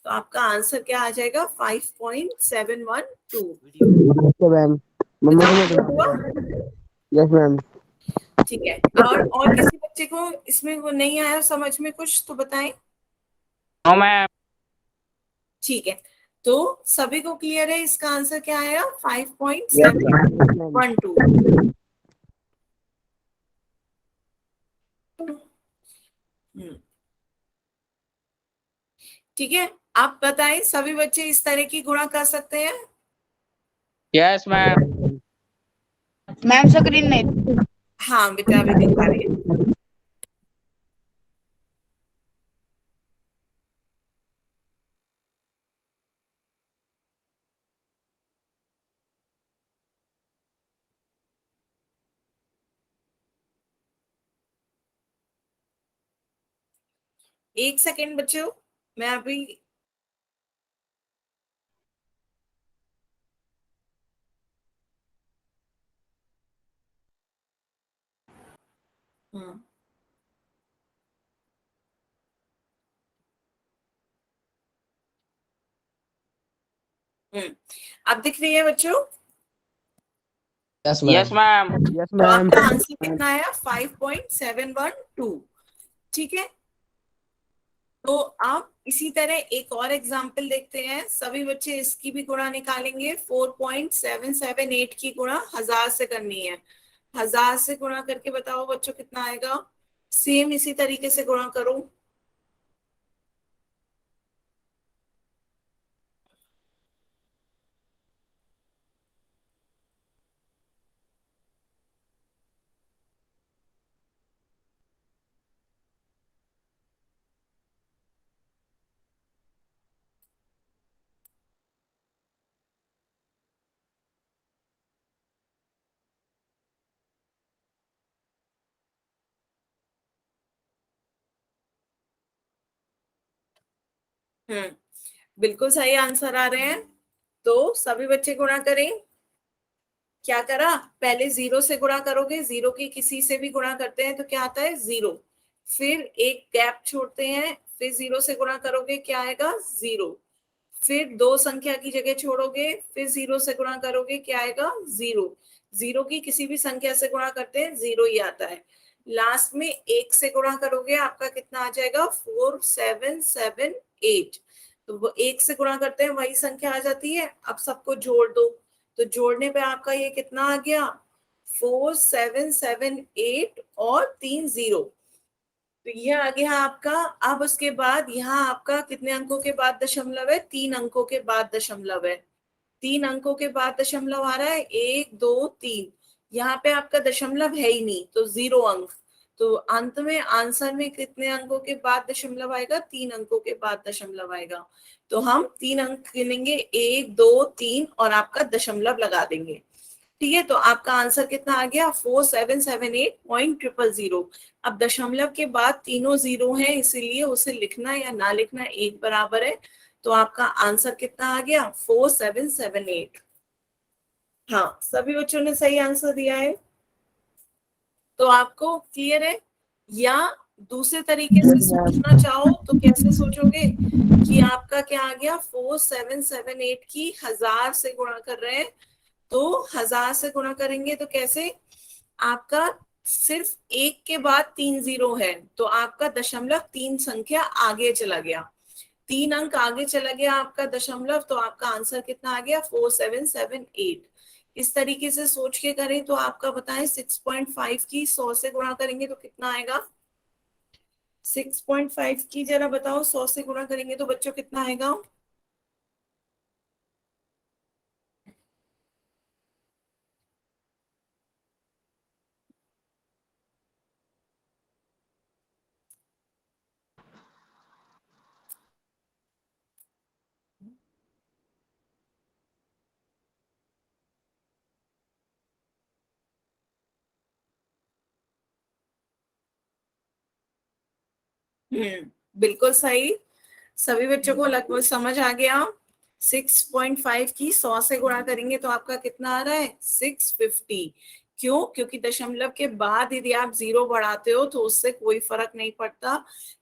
तो आपका आंसर क्या आ जाएगा, 5.712।
ओके मैम, मम्मा को
बताओ
मत
हुआ?
Yes ma'am.
ठीक है, और किसी बच्चे को इसमें वो नहीं आया समझ में कुछ, तो बताएं।
No ma'am.
ठीक है, तो सभी को क्लियर है, इसका आंसर क्या आया,
यस मैम,
5.712। ठीक है, आप बताएं, सभी बच्चे इस तरह की गुणा कर सकते हैं?
Yes ma'am.
मैम स्क्रीन नहीं।
हाँ बेटा, अभी दिखा रही है। एक सेकेंड बच्चों, मैं अभी हम्म अब दिख रही है बच्चों?
Yes
yes ma'am.
यस
तो
मैम,
आपका आंसर कितना आया, 5.712। ठीक है, तो आप इसी तरह एक और एग्जाम्पल देखते हैं। सभी बच्चे इसकी भी गुणा निकालेंगे। 4.778 की गुणा 1000 से करनी है। 1000 से गुणा करके बताओ बच्चों कितना आएगा। सेम इसी तरीके से गुणा करो। बिल्कुल सही आंसर आ रहे हैं। तो सभी बच्चे गुणा करें। क्या करा, पहले 0 से गुणा करोगे, 0 की किसी से भी गुणा करते हैं तो क्या आता है, 0। फिर एक गैप छोड़ते हैं, फिर 0 से गुणा करोगे, क्या आएगा, 0। फिर दो संख्या की जगह छोड़ोगे, फिर 0 से गुणा करोगे, क्या आएगा, 0। 0 की किसी भी संख्या से गुणा करते हैं, 0 ही आता है। लास्ट में 1 से गुणा करोगे, आपका कितना आ जाएगा, 4778। तो वो 1 से गुणा करते हैं, वही संख्या आ जाती है। अब सबको जोड़ दो, तो जोड़ने पे आपका ये कितना आ गया, 4778 और 3 0। तो ये आ गया आपका। अब उसके बाद यहाँ आपका कितने अंकों के बाद दशमलव है, 3 अंकों के बाद दशमलव है। 3 अंकों के बाद दशमलव आ रहा है, 1 2 3। यहाँ पे आपका दशमलव है ही नहीं, तो 0 अंक। तो अंत में आंसर में कितने अंकों के बाद दशमलव आएगा, 3 अंकों के बाद दशमलव आएगा। तो हम 3 अंक गिनेंगे, 1 2 3, और आपका दशमलव लगा देंगे। ठीक है, तो आपका आंसर कितना आ गया, 4778.000। अब दशमलव के बाद तीनों 0 हैं, इसीलिए उसे लिखना या ना लिखना एक बराबर है। तो आपका आंसर कितना आ गया, 4778। हाँ, सभी बच्चों ने सही आंसर दिया है। तो आपको क्लियर है? या दूसरे तरीके से सोचना चाहो तो कैसे सोचोगे, कि आपका क्या आ गया, 4778 की 1000 से गुणा कर रहे हैं। तो 1000 से गुणा करेंगे तो कैसे, आपका सिर्फ 1 के बाद 3 0 है, तो आपका दशमलव 3 संख्या आगे चला गया, 3 अंक आगे चला गया आपका दशमलव। तो आपका आंसर कितना आ गया, 4778। इस तरीके से सोच के करें तो आपका बताएं 6.5 की 100 से गुणा करेंगे तो कितना आएगा। 6.5 की जरा बताओ 100 से गुणा करेंगे तो बच्चों कितना आएगा। बिल्कुल सही। सभी बच्चों को लगभग समझ आ गया। 6.5 की 100 से गुणा करेंगे तो आपका कितना आ रहा है 650। क्यों? क्योंकि दशमलव के बाद यदि आप जीरो बढ़ाते हो तो उससे कोई फर्क नहीं पड़ता।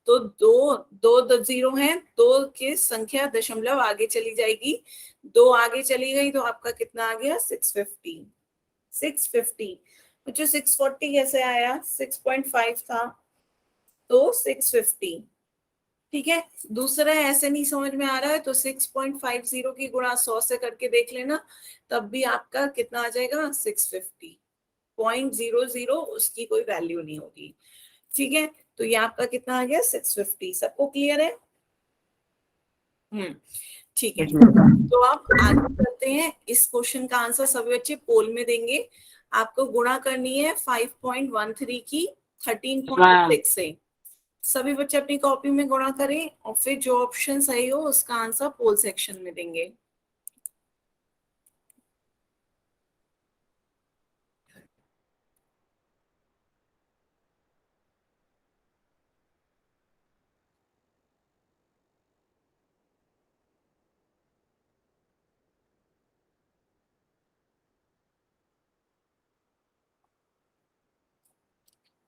तो दो दो जीरो है, दो की संख्या दशमलव आगे चली जाएगी, दो आगे चली गई तो आपका कितना आ गया 650। 650 बच्चों 640 कैसे आया, 6.5 था तो 650। ठीक है, दूसरा ऐसे नहीं समझ में आ रहा है तो 6.50 की गुणा 100 से करके देख लेना, तब भी आपका कितना आ जाएगा 650। 0.00 उसकी कोई वैल्यू नहीं होगी। ठीक है, तो ये आपका कितना आ गया 650। सबको क्लियर है? ठीक है, तो आप आगे करते हैं। इस क्वेश्चन का आंसर सभी बच्चे पोल में देंगे। आपको गुणा करनी है 5.13 की
मैम
13.6 से। सभी बच्चे अपनी कॉपी में गुणा करें और फिर जो ऑप्शन सही हो उसका आंसर पोल सेक्शन में देंगे।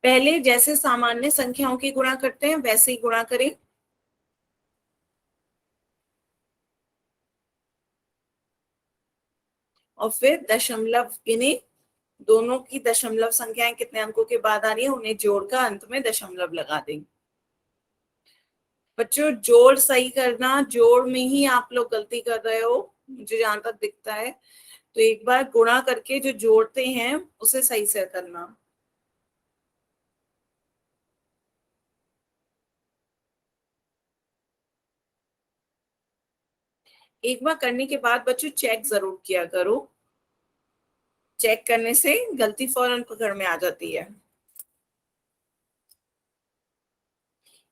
पहले जैसे सामान्य संख्याओं की गुणा करते हैं वैसे ही गुणा करें। और फिर दशमलव गिने, दोनों की दशमलव संख्याएं कितने अंकों के बाद आ रही है उन्हें जोड़कर अंत में दशमलव लगा दें। बच्चों जोड़ सही करना, जोड़ में ही आप लोग गलती कर रहे हो मुझे जहां तक दिखता है। तो एक बार गुणा करके जो जोड़ते हैं उसे सही से करना। एक बार करने के बाद बच्चों चेक जरूर किया करो, चेक करने से गलती फौरन पकड़ में आ जाती है।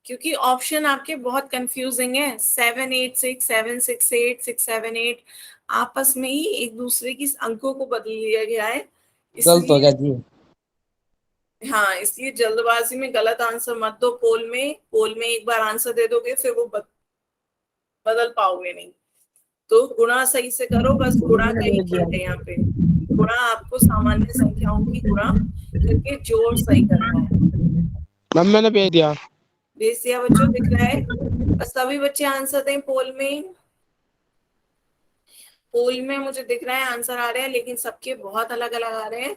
क्योंकि ऑप्शन आपके बहुत कंफ्यूजिंग है, 786, 768, 678 आपस में ही एक दूसरे की अंकों को बदल लिया गया है।
गलत हो
इसलिए
गया जी।
हाँ, इसलिए जल्दबाजी में गलत आंसर मत दो। पोल में एक बार आंसर दे दोगे फिर वो बदल पाओगे नहीं। तो गुणा सही से करो, बस गुणा का ही
भेज दिया।
खेल है यहाँ पे। गुणा आपको सामान्य संख्याओं की गुणा करके जोड़ सही करना है।
मैम मैंने भेज दिया।
भेज दिया बच्चों, दिख रहा है? बस सभी बच्चे आंसर दें पोल में। पोल में मुझे दिख रहा है आंसर आ रहे हैं, लेकिन सबके बहुत अलग अलग आ रहे हैं।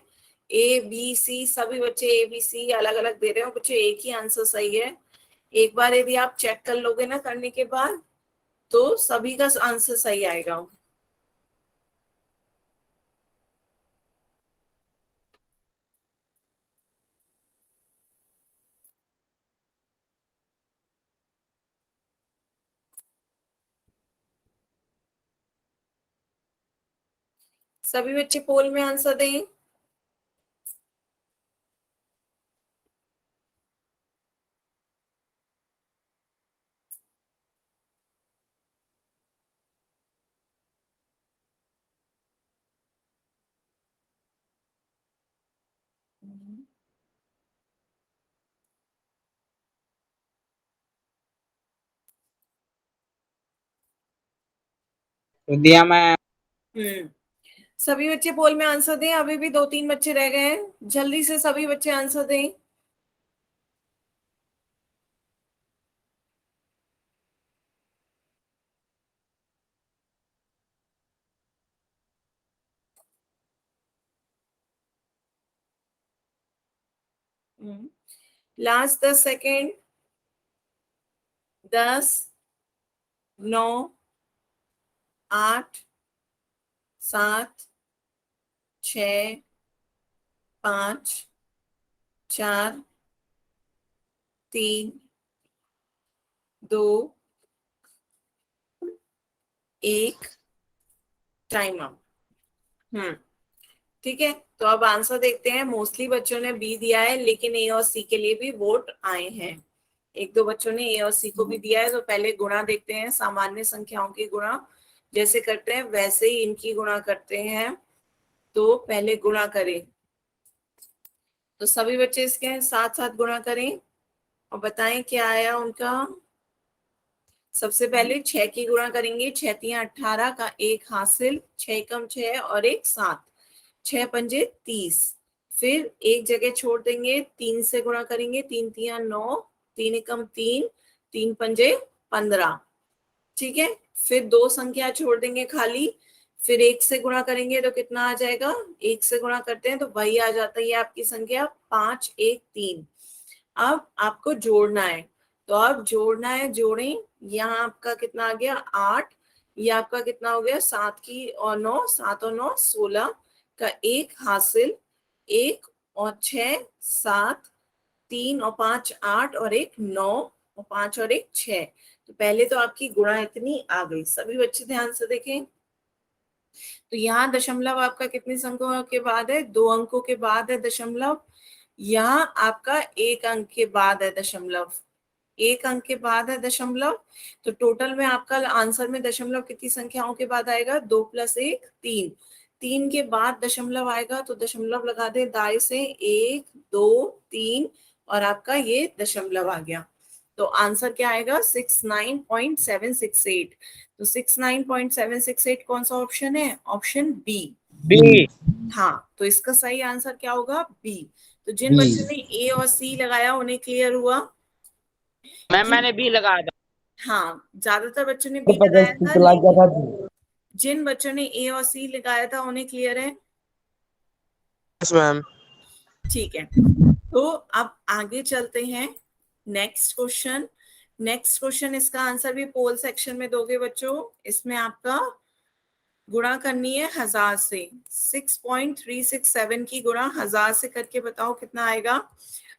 ए बी सी, सभी बच्चे ए बी सी अलग अलग दे रहे हो बच्चे, एक ही आंसर सही है। एक बार यदि आप चेक कर लोगे ना करने के बाद तो सभी का आंसर सही आएगा। सभी बच्चे पोल में आंसर दें।
दिया मैम।
हम्म, सभी बच्चे पोल में आंसर दें। अभी भी दो तीन बच्चे रह गए हैं, जल्दी से सभी बच्चे आंसर दें। Last 10 second. 10, 9, 8, 7, 6 5 4 3 2 1 time up. ठीक है, तो अब आंसर देखते हैं। मोस्टली बच्चों ने बी दिया है, लेकिन ए और सी के लिए भी वोट आए हैं। एक दो बच्चों ने ए और सी को भी दिया है। तो पहले गुणा देखते हैं, सामान्य संख्याओं की गुणा जैसे करते हैं वैसे ही इनकी गुणा करते हैं। तो पहले गुणा करें, तो सभी बच्चे इसके साथ साथ गुणा करें और बताएं क्या आया उनका। सबसे पहले 6 की गुणा करेंगे, 6 तिया 18 का 1 हासिल, 6 कम 6 और 1 7, 6 पंजे 30। फिर एक जगह छोड़ देंगे, 3 से गुणा करेंगे, 3 तिया 9, 3 एकम 3, 3 पंजे 15। ठीक है, फिर दो संख्या छोड़ देंगे खाली, फिर 1 से गुणा करेंगे तो कितना आ जाएगा, 1 से गुणा करते हैं तो वही आ जाता है आपकी संख्या 5 1 3। अब आपको जोड़ना है, तो अब जोड़ना है, जोड़ें। यहाँ आपका कितना आ गया 8, ये आपका कितना हो गया 7 की और 9, 7 और 9 16 का 1 हासिल, 1 और 6 7, 3 और 5 8 और 1 9 और 5 और 1 6। तो पहले तो आपकी गुणा इतनी आ गई। सभी बच्चे ध्यान से देखें, तो यहाँ दशमलव आपका कितने अंकों के बाद है, 2 अंकों के बाद है दशमलव। यहाँ आपका 1 अंक के बाद है दशमलव, 1 अंक के बाद है दशमलव। तो टोटल में आपका आंसर में दशमलव कितनी संख्याओं के बाद आएगा, 2 + 1 3, 3 के बाद दशमलव आएगा तो दशमलव लगा दे दाएं से, 1 2 3 और आपका ये दशमलव आ गया। तो आंसर क्या आएगा 69.768। तो 69.768 कौन सा ऑप्शन है, ऑप्शन बी।
बी।
हाँ, तो इसका सही आंसर क्या होगा, बी। तो जिन बच्चों ने ए और सी लगाया उन्हें क्लियर हुआ।
मैम मैंने बी लगाया था।
हाँ, ज्यादातर बच्चों ने बी लगाया था, लेकिन जिन बच्चों ने ए और सी लगाया था उन्हें क्लियर है।
Yes ma'am.
ठीक है, तो अब आगे चलते हैं। नेक्स्ट क्वेश्चन, नेक्स्ट क्वेश्चन इसका आंसर भी पोल सेक्शन में दोगे बच्चों। इसमें आपका गुणा करनी है 1000 से। 6.367 की गुणा 1000 से करके बताओ कितना आएगा।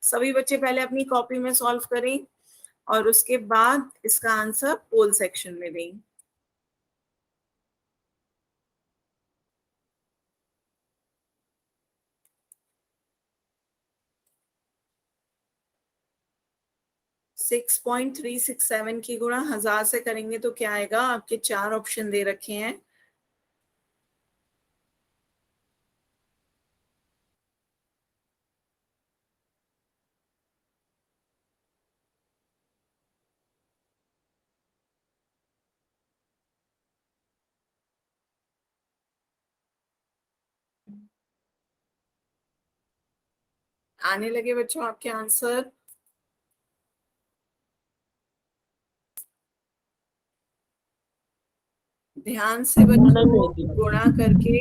सभी बच्चे पहले अपनी कॉपी में सॉल्व करें और उसके बाद इसका आंसर पोल सेक्शन में दें। सिक्स 6.367 की गुणा 1000 से करेंगे तो क्या आएगा, आपके 4 ऑप्शन दे रखे हैं। आने लगे बच्चों आपके आंसर। ध्यान से बच्चों गुणा करके,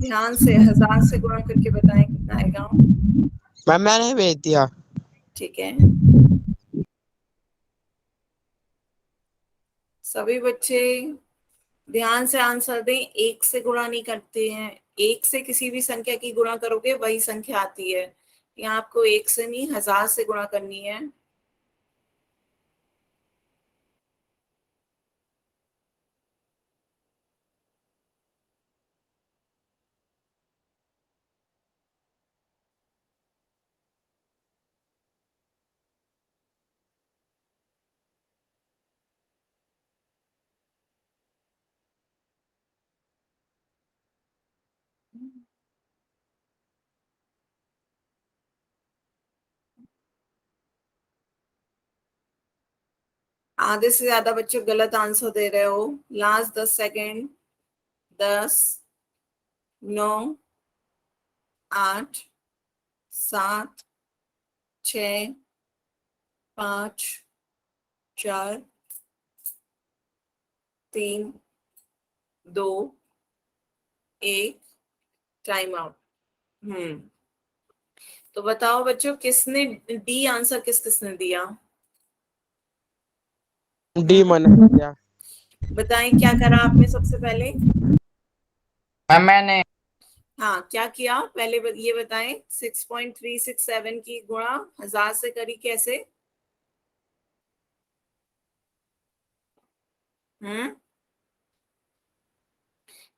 ध्यान से 1000 से गुणा करके बताएं कितना आएगा।
मैम मैंने भेज दिया।
ठीक है, सभी बच्चे ध्यान से आंसर दें। 1 से गुणा नहीं करते हैं, 1 से किसी भी संख्या की गुणा करोगे वही संख्या आती है। यहाँ आपको 1 से नहीं 1000 से गुणा करनी है। आधे से ज्यादा बच्चे गलत आंसर दे रहे हो। Last 10 second. 10 9 8 7 6 5 4 3 2 1 time out. तो बताओ बच्चों किसने डी आंसर, किस किसने दिया।
डी मैंने दिया।
बताएं क्या करा आपने सबसे पहले।
मैम मैंने
हाँ, क्या किया पहले ये बताएं। 6.367 की गुणा 1000 से करी कैसे?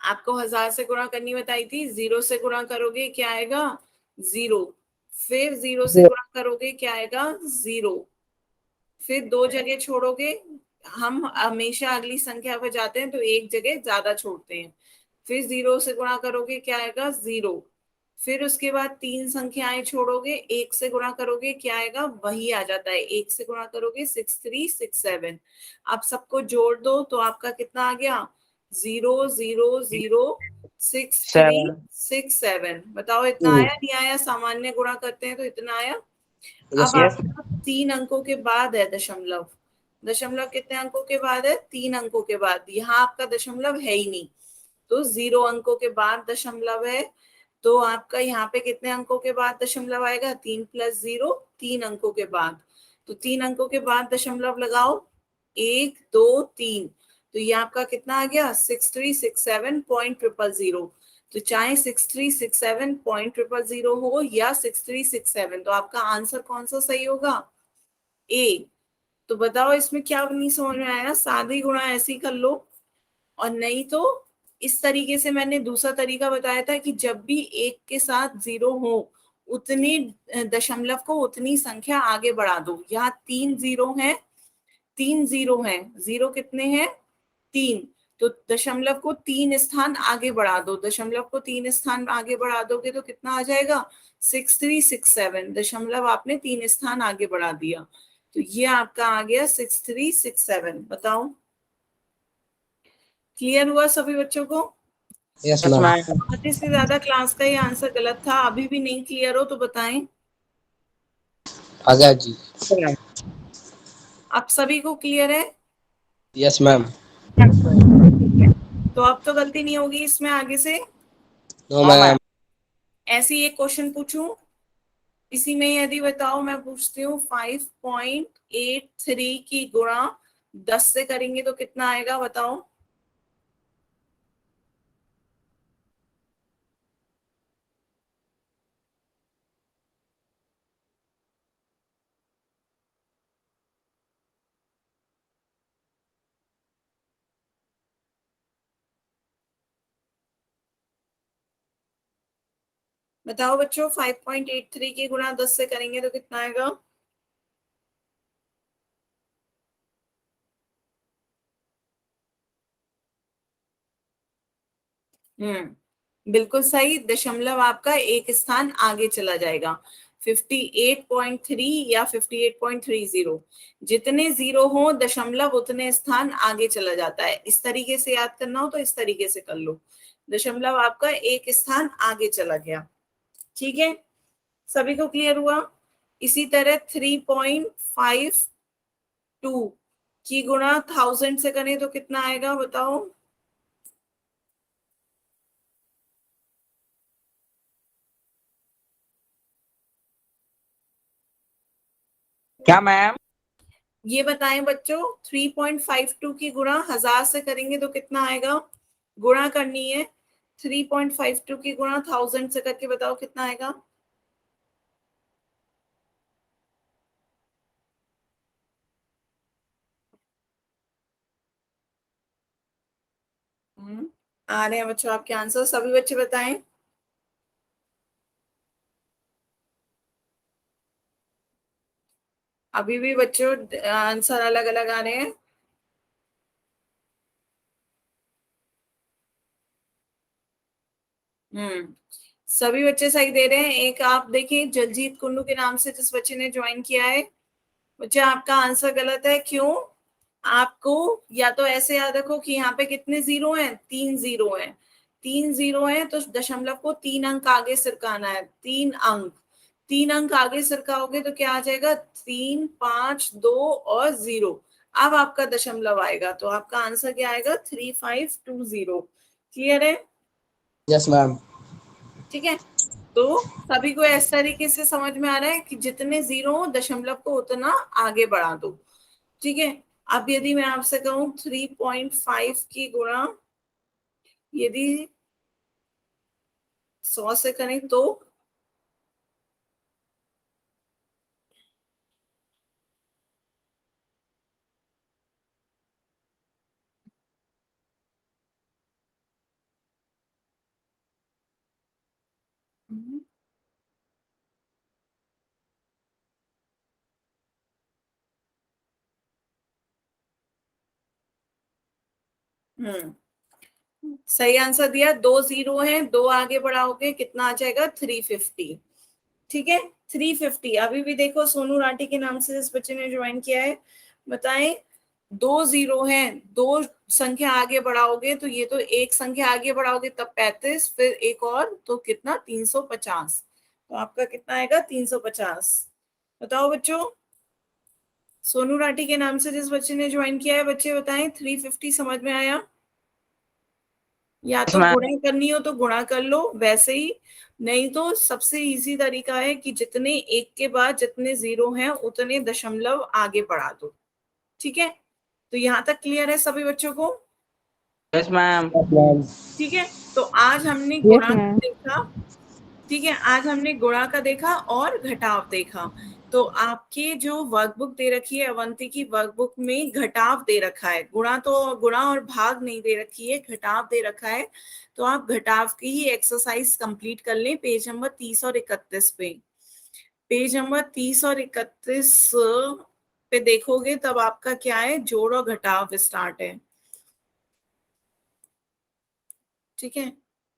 आपको 1000 से गुणा करनी बताई थी। 0 से गुणा करोगे क्या आएगा? 0। फिर 0 से गुणा करोगे क्या आएगा? 0। फिर 2 जगह छोड़ोगे। हम हमेशा अगली संख्या पर जाते हैं तो एक जगह ज्यादा छोड़ते हैं। फिर 0 से गुणा करोगे क्या आएगा? 0। फिर उसके बाद 3 संख्याएं छोड़ोगे, 1 से गुणा करोगे क्या आएगा? वही आ जाता है। 1 से गुणा करोगे 6367। आप सबको जोड़ दो तो आपका कितना आ गया? 0006367। बताओ इतना आया नहीं आया? सामान्य गुणा करते हैं तो इतना आया। अब आपका 3 अंकों के बाद है दशमलव। दशमलव कितने अंकों के बाद है? 3 अंकों के बाद। यहाँ आपका दशमलव है ही नहीं, तो 0 अंकों के बाद दशमलव है। तो आपका यहाँ पे कितने अंकों के बाद दशमलव आएगा? 3 + 0, 3 अंकों के बाद। तो 3 अंकों के बाद दशमलव लगाओ, 1 2 3। तो ये आपका कितना आ गया? 6367.000। तो चाहे 6367.000 हो या 6367, तो आपका आंसर कौन सा सही होगा? ए। तो बताओ इसमें क्या नहीं समझ में आया? सादी गुणा ऐसे ही कर लो, और नहीं तो इस तरीके से मैंने दूसरा तरीका बताया था कि जब भी एक के साथ 0 हो, उतनी दशमलव को उतनी संख्या आगे बढ़ा दो। यहाँ 3 0 हैं, 3 0 हैं। 0 कितने हैं? 3। तो दशमलव को 3 स्थान आगे बढ़ा दो। दशमलव को 3 स्थान आगे बढ़ा दोगे तो कितना आ जाएगा? 6367। दशमलव आपने 3 स्थान आगे बढ़ा दिया, तो ये आपका आ गया 6367। बताओ क्लियर हुआ सभी बच्चों को?
Yes ma'am.
आधे से ज्यादा क्लास का ये आंसर गलत था। अभी भी नहीं क्लियर हो तो बताएं।
आजा जी।
अब सभी को क्लियर है?
Yes ma'am.
तो अब तो गलती नहीं होगी इसमें आगे से।
No ma'am.
ऐसे ही एक क्वेश्चन पूछूं इसी में, यदि बताओ मैं पूछती हूँ 5.83 की गुणा 10 से करेंगे तो कितना आएगा? बताओ। बताओ बच्चों, 5.83 की गुणा 10 से करेंगे तो कितना आएगा? बिल्कुल सही। दशमलव आपका एक स्थान आगे चला जाएगा। 58.3 या 58.30। जितने 0 हो दशमलव उतने स्थान आगे चला जाता है। इस तरीके से याद करना हो तो इस तरीके से कर लो। दशमलव आपका एक स्थान आगे चला गया। ठीक है, सभी को क्लियर हुआ? इसी तरह 3.52 की गुणा 1000 से करें तो कितना आएगा? बताओ।
क्या मैम?
ये बताएं बच्चों, 3.52 की गुणा 1000 से करेंगे तो कितना आएगा? गुणा करनी है। 3.52 की गुणा 1000 से करके बताओ कितना आएगा? आ रहे हैं बच्चों आपके आंसर, सभी बच्चे बताएं। अभी भी बच्चों आंसर अलग अलग आ रहे हैं। सभी बच्चे सही दे रहे हैं। एक आप देखिए, जलजीत कुल्लू के नाम से जिस बच्चे ने ज्वाइन किया है, बच्चे आपका आंसर गलत है। क्यों? आपको या तो ऐसे याद रखो कि यहाँ पे कितने 0 हैं? 3 0 हैं। 3 0 हैं तो दशमलव को 3 अंक आगे सरकाना है। 3 अंक, 3 अंक आगे सरकाओगे तो क्या आ जाएगा? 3 5 2 और 0। अब आपका दशमलव आएगा तो आपका आंसर क्या आएगा? 3520। क्लियर है?
Yes ma'am.
ठीक है, तो सभी को इस तरीके से समझ में आ रहा है कि जितने 0 हो दशमलव को उतना आगे बढ़ा दो। ठीक है, अब यदि मैं आपसे कहूं 3.5 की गुणा यदि 100 से करें तो सही आंसर दिया। 2 0 है, 2 आगे बढ़ाओगे कितना आ जाएगा? 350। ठीक है, 350। अभी भी देखो सोनू राठी के नाम से जिस बच्चे ने ज्वाइन किया है, बताएं 2 0 है, 2 संख्या आगे बढ़ाओगे तो ये तो एक संख्या आगे बढ़ाओगे तब 35, फिर एक और तो कितना? 350। तो आपका कितना आएगा? 350। बताओ बच्चों, सोनू राठी के नाम से जिस बच्चे ने ज्वाइन किया है, बच्चे बताएं 350 समझ में आया? या
Yes,
तो
ma'am.
गुणा करनी हो तो गुणा कर लो वैसे ही, नहीं तो सबसे इजी तरीका है कि जितने एक के बाद जितने जीरो हैं उतने दशमलव आगे बढ़ा दो। ठीक है, तो यहां तक क्लियर है सभी बच्चों को?
Yes, ma'am.
मैम।
ठीक है, तो आज हमने
यस
गुणा
मैम।
देखा। ठीक है, आज हमने गुणा का देखा और घटाव देखा। तो आपके जो वर्कबुक दे रखी है अवंती की, वर्कबुक में घटाव दे रखा है, गुणा तो गुणा और भाग नहीं दे रखी है, घटाव दे रखा है। तो आप घटाव की ही एक्सरसाइज कंप्लीट कर लें पेज नंबर 30 और 31 पे। पेज नंबर 30 और 31 पे देखोगे तब आपका क्या है, जोड़ और घटाव स्टार्ट है। ठीक है,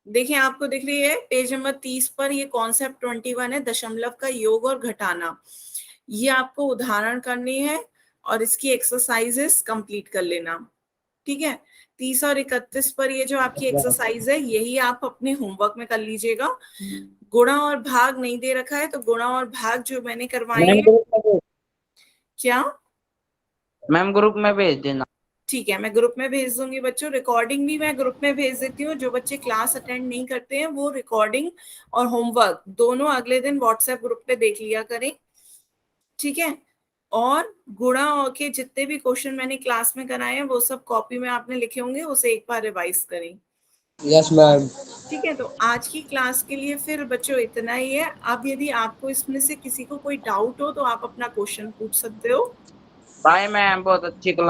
देखिए आपको दिख रही है पेज नंबर 30 पर ये कॉन्सेप्ट 21 है, दशमलव का योग और घटाना। ये आपको उदाहरण करनी है और इसकी एक्सरसाइजेस कंप्लीट कर लेना। ठीक है, 30 और 31 पर ये जो आपकी एक्सरसाइज है यही आप अपने होमवर्क में कर लीजिएगा। गुणा और भाग नहीं दे रखा है तो गुणा और भाग जो मैंने करवाए
मैम
हैं।
ग्रुप में भेज
क्या?
मैम ग्रुप में भेज देना।
ठीक है, मैं ग्रुप में भेज दूंगी बच्चों। रिकॉर्डिंग भी मैं ग्रुप में भेज देती हूँ। जो बच्चे क्लास अटेंड नहीं करते हैं वो रिकॉर्डिंग और होमवर्क दोनों अगले दिन व्हाट्सएप ग्रुप पे देख लिया करें। ठीक है, और गुणा और के जितने भी क्वेश्चन मैंने क्लास में कराए हैं वो सब कॉपी में आपने लिखे होंगे, उसे एक बार रिवाइज करें।
Yes ma'am.
ठीक है, तो आज की क्लास के लिए फिर बच्चों इतना ही है। अब यदि आपको इसमें से किसी को कोई डाउट हो तो आप अपना क्वेश्चन पूछ सकते हो।
बाय मैम, बहुत अच्छी क्लास।